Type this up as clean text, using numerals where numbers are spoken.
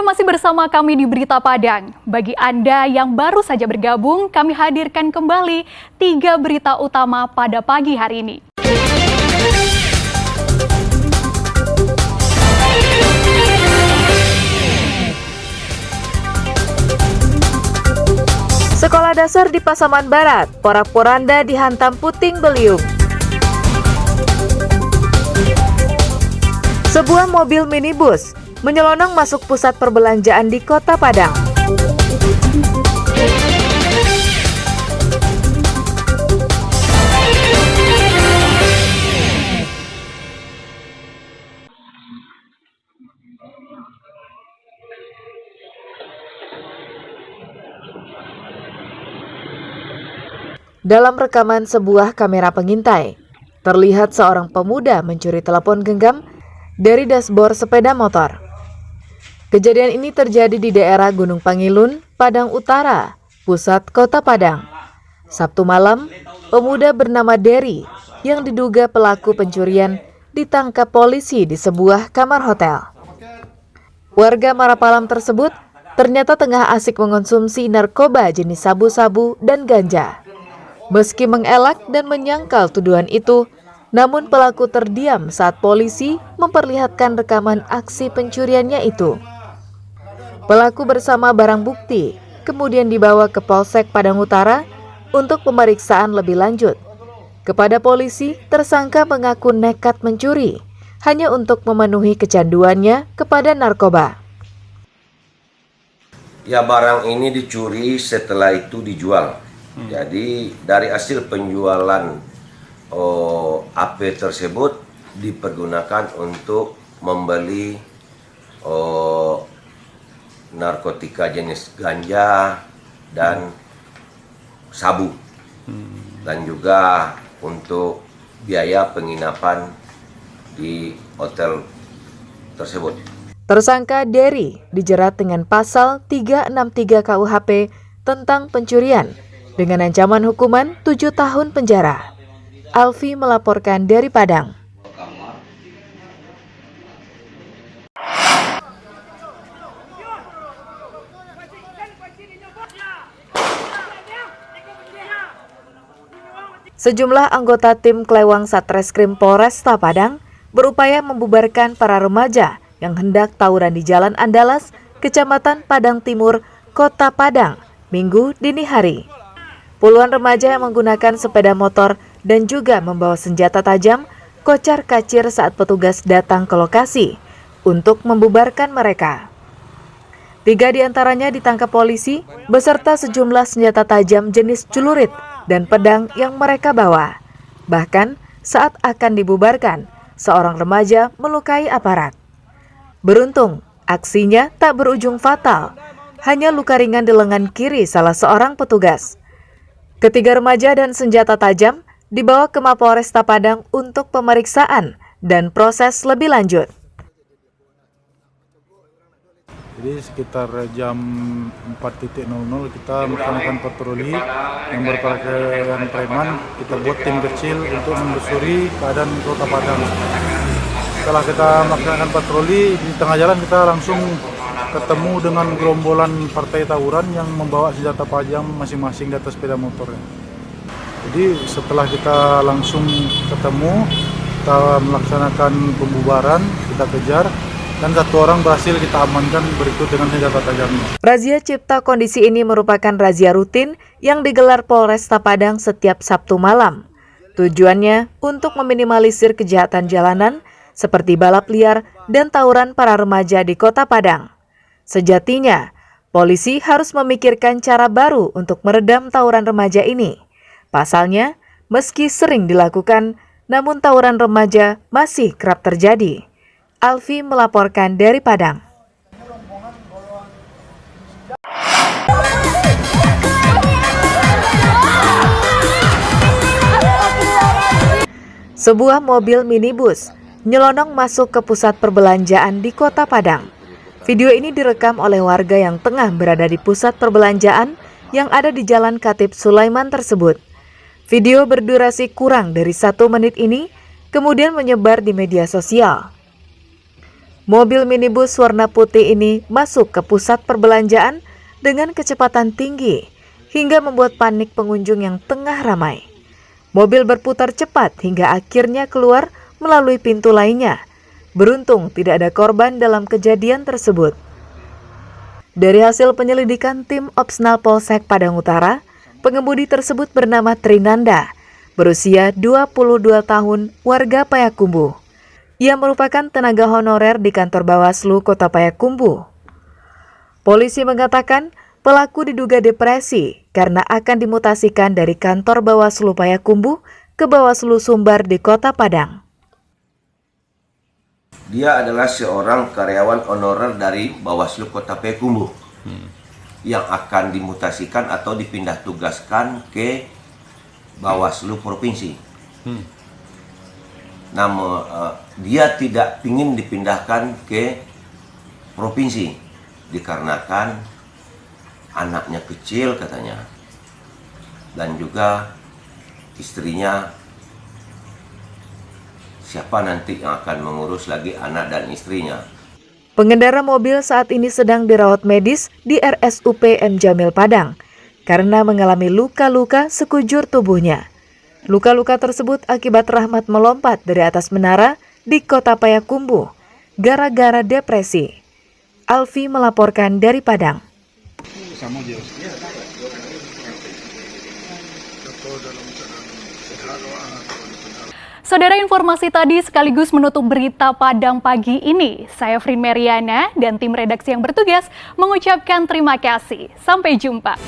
masih bersama kami di Berita Padang. Bagi Anda yang baru saja bergabung, kami hadirkan kembali 3 berita utama pada pagi hari ini. Sekolah dasar di Pasaman Barat, porak-poranda dihantam puting beliung. Sebuah mobil minibus menyelonong masuk pusat perbelanjaan di Kota Padang. Dalam rekaman sebuah kamera pengintai, terlihat seorang pemuda mencuri telepon genggam dari dashboard sepeda motor. Kejadian ini terjadi di daerah Gunung Pangilun, Padang Utara, pusat Kota Padang. Sabtu malam, pemuda bernama Dery yang diduga pelaku pencurian ditangkap polisi di sebuah kamar hotel. Warga Marapalam tersebut ternyata tengah asik mengonsumsi narkoba jenis sabu-sabu dan ganja. Meski mengelak dan menyangkal tuduhan itu, namun pelaku terdiam saat polisi memperlihatkan rekaman aksi pencuriannya itu. Pelaku bersama barang bukti kemudian dibawa ke Polsek Padang Utara untuk pemeriksaan lebih lanjut. Kepada polisi, tersangka mengaku nekat mencuri hanya untuk memenuhi kecanduannya kepada narkoba. Ya, barang ini dicuri, setelah itu dijual. Jadi dari hasil penjualan AP tersebut dipergunakan untuk membeli narkotika jenis ganja dan sabu, dan juga untuk biaya penginapan di hotel tersebut. Tersangka Dery dijerat dengan pasal 363 KUHP tentang pencurian dengan ancaman hukuman 7 tahun penjara. Alfi melaporkan dari Padang. Sejumlah anggota tim Klewang Satreskrim Polresta Padang berupaya membubarkan para remaja yang hendak tawuran di Jalan Andalas, Kecamatan Padang Timur, Kota Padang, Minggu dini hari. Puluhan remaja yang menggunakan sepeda motor dan juga membawa senjata tajam kocar-kacir saat petugas datang ke lokasi untuk membubarkan mereka. 3 diantaranya ditangkap polisi beserta sejumlah senjata tajam jenis celurit dan pedang yang mereka bawa. Bahkan saat akan dibubarkan, seorang remaja melukai aparat. Beruntung, aksinya tak berujung fatal, hanya luka ringan di lengan kiri salah seorang petugas. Ketiga remaja dan senjata tajam dibawa ke Mapolresta Padang untuk pemeriksaan dan proses lebih lanjut. Jadi sekitar jam 4.00 kita melaksanakan patroli yang berpakaian preman. Kita buat tim kecil untuk menelusuri keadaan Kota Padang. Setelah kita melaksanakan patroli, di tengah jalan kita langsung ketemu dengan gerombolan partai tawuran yang membawa senjata tajam masing-masing di atas sepeda motor. Jadi setelah kita langsung ketemu, kita melaksanakan pembubaran, kita kejar. Dan 1 orang berhasil kita amankan berikut dengan senjata tajamnya. Razia Cipta Kondisi ini merupakan razia rutin yang digelar Polresta Padang setiap Sabtu malam. Tujuannya untuk meminimalisir kejahatan jalanan seperti balap liar dan tawuran para remaja di Kota Padang. Sejatinya, polisi harus memikirkan cara baru untuk meredam tawuran remaja ini. Pasalnya, meski sering dilakukan, namun tawuran remaja masih kerap terjadi. Alfi melaporkan dari Padang. Sebuah mobil minibus nyelonong masuk ke pusat perbelanjaan di Kota Padang. Video ini direkam oleh warga yang tengah berada di pusat perbelanjaan yang ada di Jalan Khatib Sulaiman tersebut. Video berdurasi kurang dari 1 menit ini kemudian menyebar di media sosial. Mobil minibus warna putih ini masuk ke pusat perbelanjaan dengan kecepatan tinggi hingga membuat panik pengunjung yang tengah ramai. Mobil berputar cepat hingga akhirnya keluar melalui pintu lainnya. Beruntung tidak ada korban dalam kejadian tersebut. Dari hasil penyelidikan tim Opsnal Polsek Padang Utara, pengemudi tersebut bernama Trinanda, berusia 22 tahun, warga Payakumbuh. Ia merupakan tenaga honorer di kantor Bawaslu Kota Payakumbuh. Polisi mengatakan pelaku diduga depresi karena akan dimutasikan dari kantor Bawaslu Payakumbuh ke Bawaslu Sumbar di Kota Padang. Dia adalah seorang karyawan honorer dari Bawaslu Kota Payakumbuh yang akan dimutasikan atau dipindah tugaskan ke Bawaslu Provinsi. Namun dia tidak ingin dipindahkan ke provinsi dikarenakan anaknya kecil katanya, dan juga istrinya. Siapa nanti yang akan mengurus lagi anak dan istrinya? Pengendara mobil saat ini sedang dirawat medis di RSUP M. Jamil Padang karena mengalami luka-luka sekujur tubuhnya. Luka-luka tersebut akibat Rahmat melompat dari atas menara di Kota Payakumbuh gara-gara depresi. Alfi melaporkan dari Padang. Saudara, informasi tadi sekaligus menutup berita Padang pagi ini. Saya Frin Meriana dan tim redaksi yang bertugas mengucapkan terima kasih. Sampai jumpa.